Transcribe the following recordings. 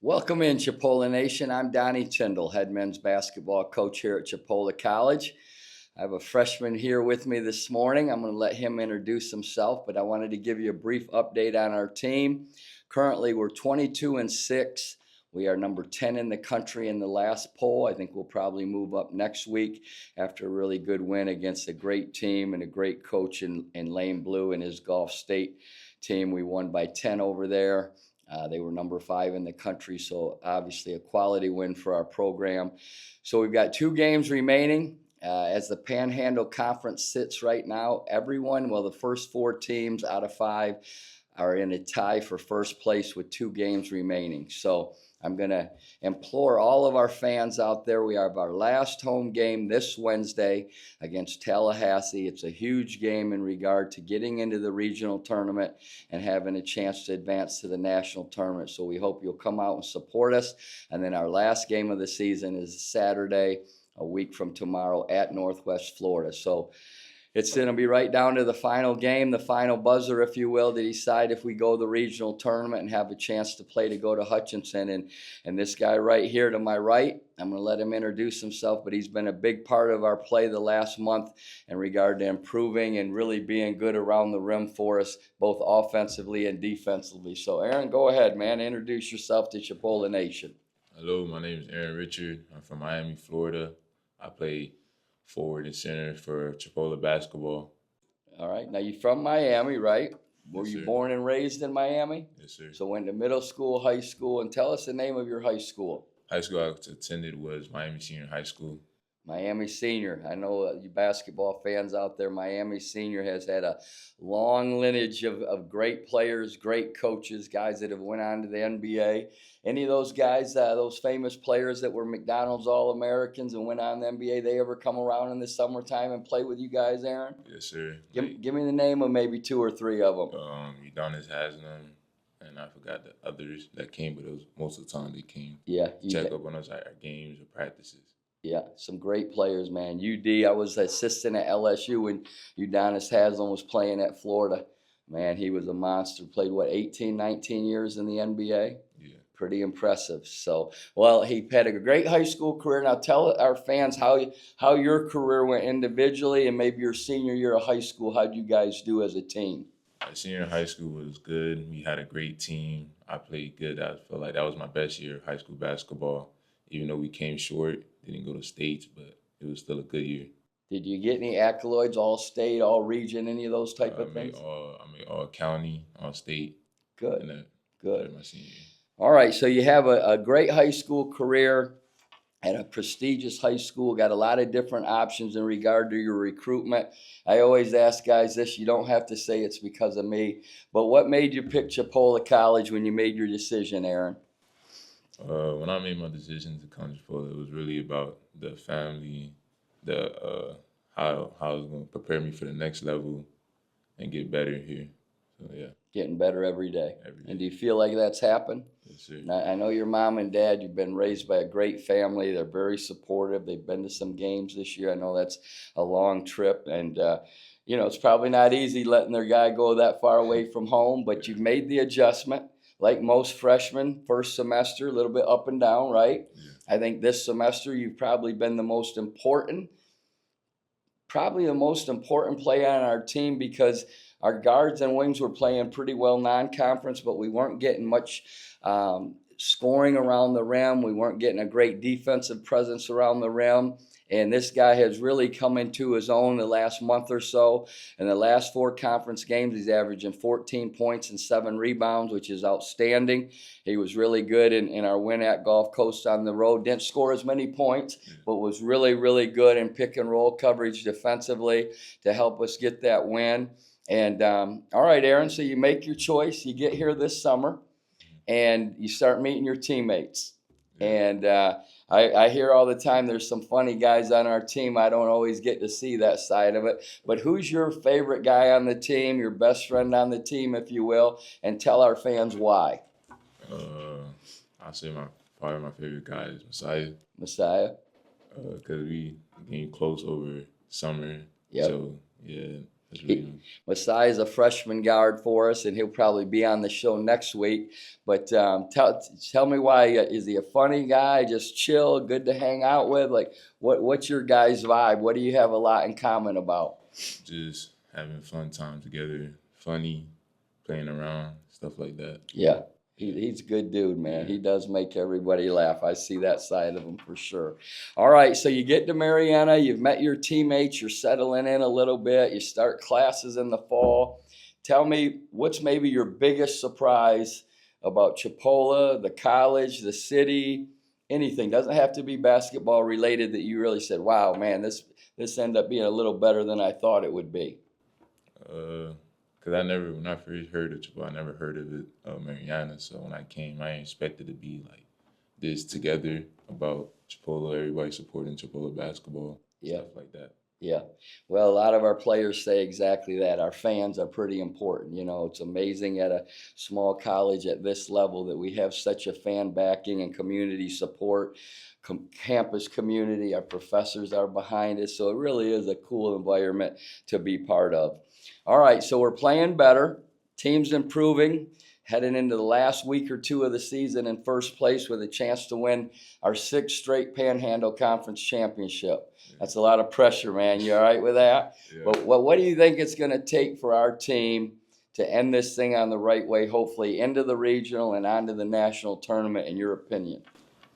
Welcome in, Chipola Nation. I'm Donnie Tyndall, head men's basketball coach here at Chipola College. I have a freshman here with me this morning. I'm going to let him introduce himself, but I wanted to give you a brief update on our team. Currently, we're 22-6. We are number 10 in the country in the last poll. I think we'll probably move up next week after a really good win against a great team and a great coach in Lane Blue and his Gulf State team. We won by 10 over there. They were number 5 in the country, so obviously a quality win for our program. So we've got 2 games remaining. As the Panhandle Conference sits right now, the first 4 teams out of 5 are in a tie for first place with 2 games remaining. So I'm going to implore all of our fans out there. We have our last home game this Wednesday against Tallahassee. It's a huge game in regard to getting into the regional tournament and having a chance to advance to the national tournament. So we hope you'll come out and support us. And then our last game of the season is Saturday, a week from tomorrow at Northwest Florida. So it's going to be right down to the final game, the final buzzer, if you will, to decide if we go the regional tournament and have a chance to play to go to Hutchinson. And this guy right here to my right, I'm going to let him introduce himself, but he's been a big part of our play the last month in regard to improving and really being good around the rim for us, both offensively and defensively. So, Aaron, go ahead, man. Introduce yourself to Chipola Nation. Hello, my name is Aaron Richard. I'm from Miami, Florida. I play forward and center for Chipola basketball. All right. Now, you're from Miami, right? Were Yes, you sir. born and raised in Miami? Yes, sir. So went to middle school, high school, and tell us the name of your high school. High school I attended was Miami Senior High School. Miami Senior. I know you basketball fans out there, Miami Senior has had a long lineage of great players, great coaches, guys that have went on to the NBA. Any of those guys, those famous players that were McDonald's All-Americans and went on to the NBA, they ever come around in the summertime and play with you guys, Aaron? Yes, sir. Give me the name of maybe 2 or 3 of them. Udonis Haslam, and I forgot the others that came, but it was most of the time they came. Yeah. Check up on us at our games or practices. Yeah, some great players, man. UD, I was assistant at LSU when Udonis Haslam was playing at Florida. Man, he was a monster. Played, 18, 19 years in the NBA? Yeah. Pretty impressive. So, well, he had a great high school career. Now tell our fans how your career went individually and maybe your senior year of high school. How'd you guys do as a team? My senior high school was good. We had a great team. I played good. I felt like that was my best year of high school basketball. Even though we came short, didn't go to states, but it was still a good year. Did you get any accolades, all state, all region, any of those type of things? I made all county, all state. Good, good. My senior year. All right, so you have a great high school career at a prestigious high school, got a lot of different options in regard to your recruitment. I always ask guys this, you don't have to say it's because of me, but what made you pick Chipola College when you made your decision, Aaron? When I made my decision to come to Chipola, it was really about the family, how it was going to prepare me for the next level and get better here. So yeah. Getting better every day. Every day. And do you feel like that's happened? Yes, sir. I know your mom and dad, you've been raised by a great family. They're very supportive. They've been to some games this year. I know that's a long trip. And, it's probably not easy letting their guy go that far away from home, but you've made the adjustment. Like most freshmen, first semester, a little bit up and down, right? Yeah. I think this semester you've probably been the most important player on our team because our guards and wings were playing pretty well non-conference, but we weren't getting much scoring around the rim. We weren't getting a great defensive presence around the rim. And this guy has really come into his own the last month or so. In the last 4 conference games, he's averaging 14 points and 7 rebounds, which is outstanding. He was really good in our win at Gulf Coast on the road. Didn't score as many points, but was really, really good in pick and roll coverage defensively to help us get that win. And all right, Aaron, so you make your choice. You get here this summer, and you start meeting your teammates. And I hear all the time there's some funny guys on our team. I don't always get to see that side of it. But who's your favorite guy on the team, your best friend on the team, if you will, and tell our fans why? I'll say probably my favorite guy is Messiah. Messiah? Because we came close over summer. Yep. So, yeah, That's really young. Masai is a freshman guard for us, and he'll probably be on the show next week. But tell me why. Is he a funny guy? Just chill, good to hang out with? Like, what's your guys' vibe? What do you have a lot in common about? Just having fun time together, funny, playing around, stuff like that. Yeah. He's a good dude, man. He does make everybody laugh. I see that side of him for sure. All right, so you get to Mariana, you've met your teammates, you're settling in a little bit, you start classes in the fall. Tell me, what's maybe your biggest surprise about Chipola, the college, the city, anything? Doesn't have to be basketball related that you really said, wow, man, this ended up being a little better than I thought it would be. Cause when I first heard of Chipola, I never heard of it, Mariana. So when I came, I expected to be like this together about Chipola, everybody supporting Chipola basketball, Yeah. stuff like that. Yeah. Well, a lot of our players say exactly that. Our fans are pretty important. You know, it's amazing at a small college at this level that we have such a fan backing and community support, campus community. Our professors are behind us. So it really is a cool environment to be part of. All right. So we're playing better. Team's improving. Heading into the last week or two of the season in first place with a chance to win our 6th straight Panhandle Conference championship. That's a lot of pressure, man. You all right with that? Yeah. But what do you think it's going to take for our team to end this thing on the right way, hopefully into the regional and onto the national tournament, in your opinion?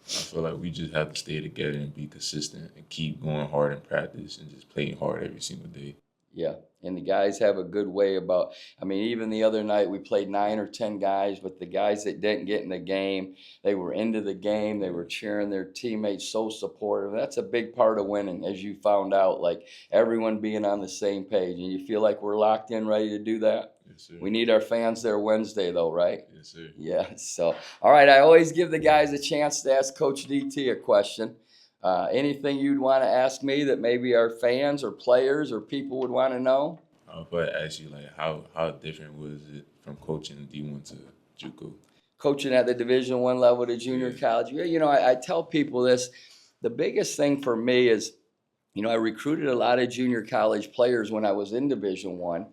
I feel like we just have to stay together and be consistent and keep going hard in practice and just playing hard every single day. Yeah, and the guys have a good way about, I mean, even the other night we played 9 or 10 guys, but the guys that didn't get in the game, they were into the game, they were cheering their teammates, so supportive. That's a big part of winning, as you found out, like everyone being on the same page. And you feel like we're locked in, ready to do that? Yes, sir. We need our fans there Wednesday, though, right? Yes, sir. Yeah, so, all right, I always give the guys a chance to ask Coach DT a question. Anything you'd want to ask me that maybe our fans or players or people would want to know? I would probably ask you like how different was it from coaching D1 to JUCO? Coaching at the Division I level to junior college. You know, I tell people this. The biggest thing for me is, you know, I recruited a lot of junior college players when I was in Division I.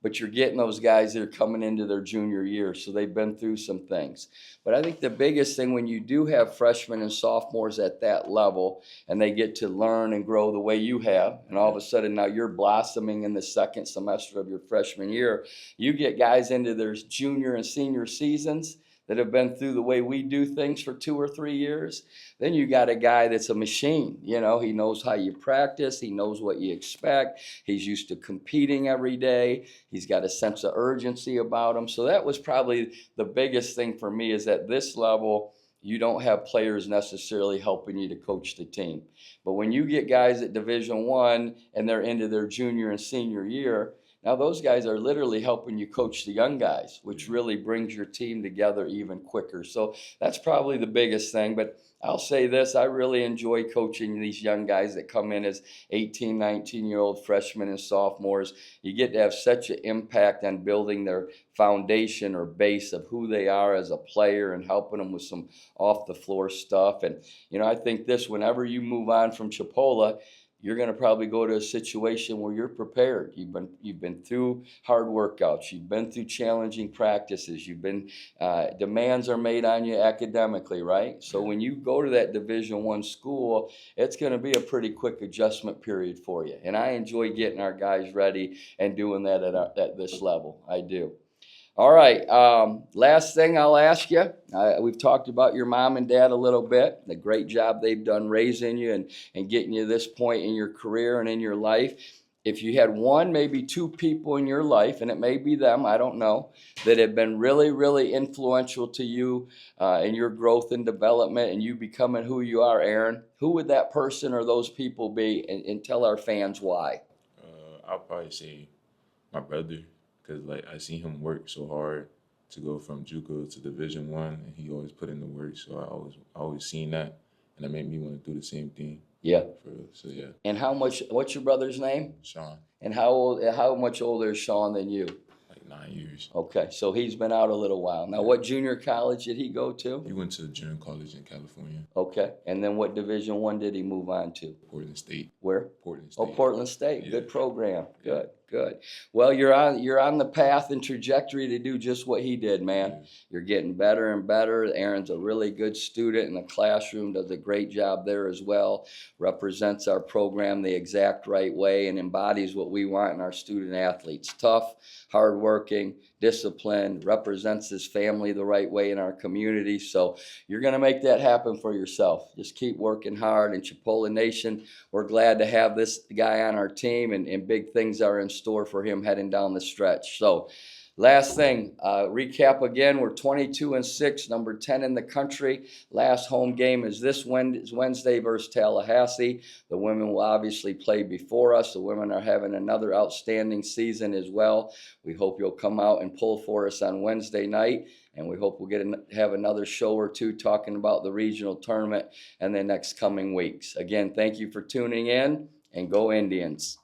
But you're getting those guys that are coming into their junior year, so they've been through some things. But I think the biggest thing when you do have freshmen and sophomores at that level and they get to learn and grow the way you have, and all of a sudden now you're blossoming in the second semester of your freshman year, you get guys into their junior and senior seasons that have been through the way we do things for 2 or 3 years. Then you got a guy that's a machine. You know, he knows how you practice. He knows what you expect. He's used to competing every day. He's got a sense of urgency about him. So that was probably the biggest thing for me, is at this level, you don't have players necessarily helping you to coach the team. But when you get guys at Division I and they're into their junior and senior year, now those guys are literally helping you coach the young guys, which really brings your team together even quicker. So that's probably the biggest thing. But I'll say this, I really enjoy coaching these young guys that come in as 18, 19-year-old freshmen and sophomores. You get to have such an impact on building their foundation or base of who they are as a player and helping them with some off-the-floor stuff. And, you know, I think this, whenever you move on from Chipola, you're going to probably go to a situation where you're prepared. You've been through hard workouts. You've been through challenging practices. Demands are made on you academically, right? So when you go to that Division I school, it's going to be a pretty quick adjustment period for you. And I enjoy getting our guys ready and doing that at this level. I do. All right, last thing I'll ask you, we've talked about your mom and dad a little bit, the great job they've done raising you and getting you to this point in your career and in your life. If you had one, maybe 2 people in your life, and it may be them, I don't know, that have been really, really influential to you in your growth and development and you becoming who you are, Aaron, who would that person or those people be? And tell our fans why. I'll probably say my brother. Because like I see him work so hard to go from JUCO to Division I, and he always put in the work. So I always seen that, and it made me want to do the same thing. Yeah. So yeah. And what's your brother's name? Sean. And how much older is Sean than you? Like 9 years. Okay, so he's been out a little while. Now, what junior college did he go to? He went to junior college in California. Okay, and then what Division I did he move on to? Portland State. Where? Portland State. Oh, Portland State. Yeah. Good program. Good. Good. Well, you're on the path and trajectory to do just what he did, man. Yeah. You're getting better and better. Aaron's a really good student in the classroom, does a great job there as well, represents our program the exact right way, and embodies what we want in our student athletes. Tough, hardworking, disciplined, represents his family the right way in our community. So you're going to make that happen for yourself. Just keep working hard. And Chipola Nation, we're glad to have this guy on our team, and big things are in store for him heading down the stretch. So last thing, recap again, we're 22-6, number 10 in the country. Last home game is this Wednesday versus Tallahassee. The women will obviously play before us. The women are having another outstanding season as well. We hope you'll come out and pull for us on Wednesday night, and we hope we'll have another show or two talking about the regional tournament in the next coming weeks. Again, thank you for tuning in, and go Indians.